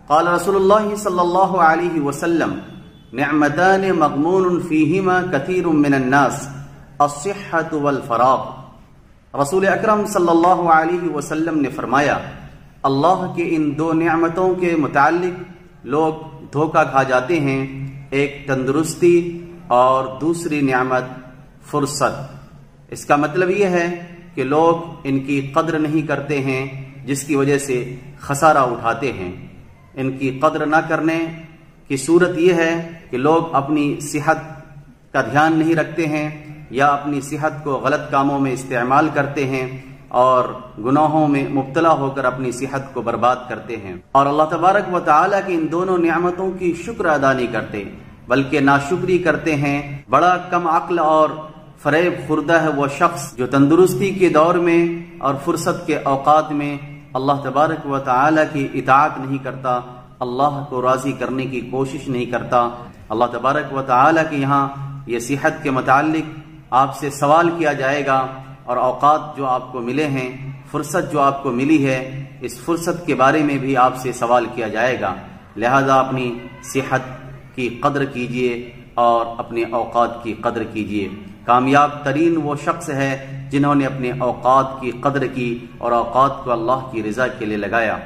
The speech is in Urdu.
قال رسول اللہ صلی اللہ علیہ وسلم نعمتان مغمون فیہما کثیر من الناس الصحۃ والفراغ۔ رسول اکرم صلی اللہ علیہ وسلم نے فرمایا اللہ کے ان دو نعمتوں کے متعلق لوگ دھوکہ کھا جاتے ہیں، ایک تندرستی اور دوسری نعمت فرصت۔ اس کا مطلب یہ ہے کہ لوگ ان کی قدر نہیں کرتے ہیں، جس کی وجہ سے خسارہ اٹھاتے ہیں۔ ان کی قدر نہ کرنے کی صورت یہ ہے کہ لوگ اپنی صحت کا دھیان نہیں رکھتے ہیں یا اپنی صحت کو غلط کاموں میں استعمال کرتے ہیں اور گناہوں میں مبتلا ہو کر اپنی صحت کو برباد کرتے ہیں، اور اللہ تبارک و تعالیٰ کی ان دونوں نعمتوں کی شکر ادا نہیں کرتے بلکہ ناشکری کرتے ہیں۔ بڑا کم عقل اور فریب خوردہ ہے وہ شخص جو تندرستی کے دور میں اور فرصت کے اوقات میں اللہ تبارک و تعالیٰ کی اطاعت نہیں کرتا، اللہ کو راضی کرنے کی کوشش نہیں کرتا۔ اللہ تبارک و تعالیٰ کے یہاں یہ صحت کے متعلق آپ سے سوال کیا جائے گا، اور اوقات جو آپ کو ملے ہیں، فرصت جو آپ کو ملی ہے، اس فرصت کے بارے میں بھی آپ سے سوال کیا جائے گا۔ لہذا اپنی صحت کی قدر کیجئے اور اپنے اوقات کی قدر کیجئے۔ کامیاب ترین وہ شخص ہے جنہوں نے اپنے اوقات کی قدر کی اور اوقات کو اللہ کی رضا کے لیے لگایا۔